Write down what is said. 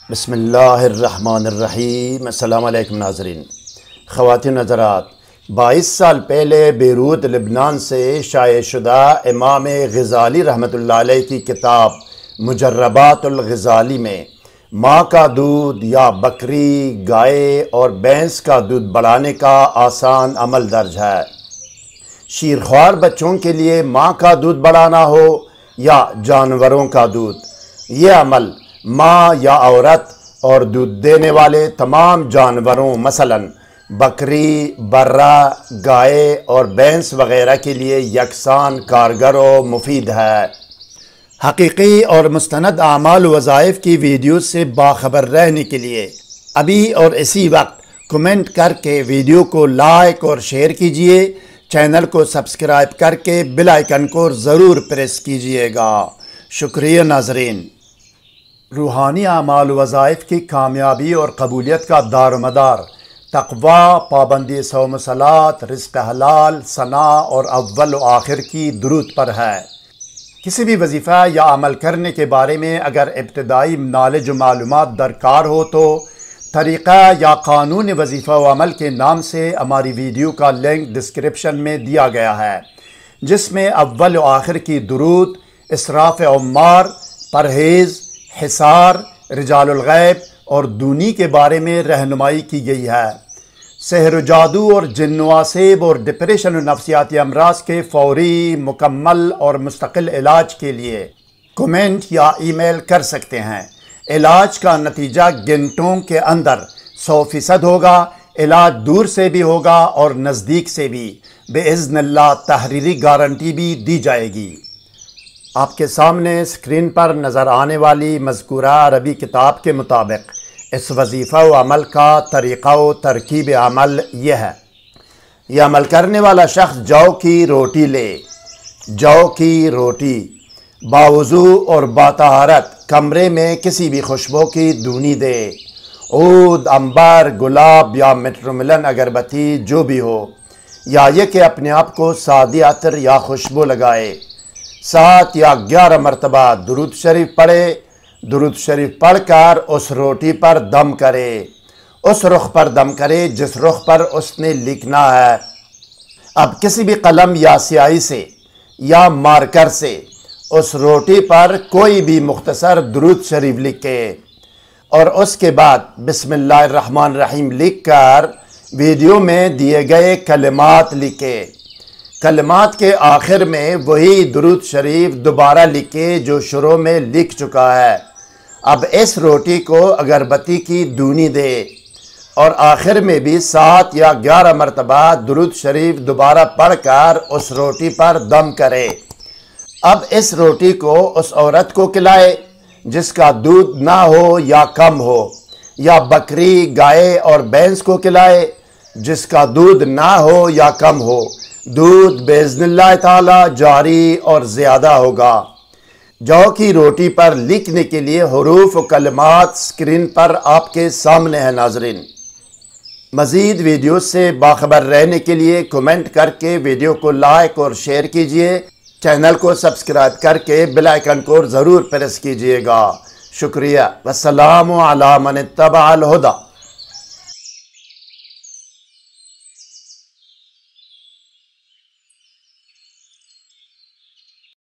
بسم اللہ الرحمن الرحیم۔ السلام علیکم ناظرین۔ خواتین حضرات، 22 سال پہلے بیروت لبنان سے شائع شدہ امام غزالی رحمۃ اللہ علیہ کی کتاب مجربات الغزالی میں ماں کا دودھ یا بکری، گائے اور بھینس کا دودھ بڑھانے کا آسان عمل درج ہے۔ شیرخوار بچوں کے لیے ماں کا دودھ بڑھانا ہو یا جانوروں کا دودھ، یہ عمل ماں یا عورت اور دودھ دینے والے تمام جانوروں مثلا بکری، برہ، گائے اور بھینس وغیرہ کے لیے یکساں کارگر و مفید ہے۔ حقیقی اور مستند اعمال و وظائف کی ویڈیو سے باخبر رہنے کے لیے ابھی اور اسی وقت کمنٹ کر کے ویڈیو کو لائک اور شیئر کیجئے، چینل کو سبسکرائب کر کے بیل آئیکن کو ضرور پریس کیجئے گا۔ شکریہ ناظرین۔ روحانی اعمال و وظائف کی کامیابی اور قبولیت کا دار و مدار تقویٰ، پابندی صوم و صلاۃ، رزق حلال، ثناء اور اول و آخر کی درود پر ہے۔ کسی بھی وظیفہ یا عمل کرنے کے بارے میں اگر ابتدائی نالج و معلومات درکار ہو تو طریقہ یا قانون وظیفہ و عمل کے نام سے ہماری ویڈیو کا لنک ڈسکرپشن میں دیا گیا ہے، جس میں اول و آخر کی درود، اسراف عمار، پرہیز، حصار، رجال الغیب اور دونی کے بارے میں رہنمائی کی گئی ہے۔ سحر و جادو اور جن و عصیب اور ڈپریشن و نفسیاتی امراض کے فوری، مکمل اور مستقل علاج کے لیے کمنٹ یا ای میل کر سکتے ہیں۔ علاج کا نتیجہ گھنٹوں کے اندر 100% ہوگا۔ علاج دور سے بھی ہوگا اور نزدیک سے بھی، باذن اللہ تحریری گارنٹی بھی دی جائے گی۔ آپ کے سامنے اسکرین پر نظر آنے والی مذکورہ عربی کتاب کے مطابق اس وظیفہ و عمل کا طریقہ و ترکیب عمل یہ ہے۔ یہ عمل کرنے والا شخص جو کی روٹی لے، جو کی روٹی باوضو اور باطہارت کمرے میں کسی بھی خوشبو کی دونی دے، عود، عنبر، گلاب یا مٹرملن اگربتی جو بھی ہو، یا یہ کہ اپنے آپ کو سادی عطر یا خوشبو لگائے، 7 یا 11 مرتبہ درود شریف پڑھے، درود شریف پڑھ کر اس روٹی پر دم کرے، اس رخ پر دم کرے جس رخ پر اس نے لکھنا ہے۔ اب کسی بھی قلم یا سیاہی سے یا مارکر سے اس روٹی پر کوئی بھی مختصر درود شریف لکھے اور اس کے بعد بسم اللہ الرحمن الرحیم لکھ کر ویڈیو میں دیے گئے کلمات لکھے۔ کلمات کے آخر میں وہی درود شریف دوبارہ لکھے جو شروع میں لکھ چکا ہے۔ اب اس روٹی کو اگربتی کی دونی دے اور آخر میں بھی 7 یا 11 مرتبہ درود شریف دوبارہ پڑھ کر اس روٹی پر دم کرے۔ اب اس روٹی کو اس عورت کو کھلائے جس کا دودھ نہ ہو یا کم ہو، یا بکری، گائے اور بھینس کو کھلائے جس کا دودھ نہ ہو یا کم ہو۔ دودھ باذن اللہ تعالی جاری اور زیادہ ہوگا۔ جو کی روٹی پر لکھنے کے لیے حروف و کلمات سکرین پر آپ کے سامنے ہیں ناظرین۔ مزید ویڈیو سے باخبر رہنے کے لیے کمنٹ کر کے ویڈیو کو لائک اور شیئر کیجئے، چینل کو سبسکرائب کر کے بیل آئیکن کو ضرور پریس کیجئے گا۔ شکریہ۔ والسلام علی من اتبع الہدی۔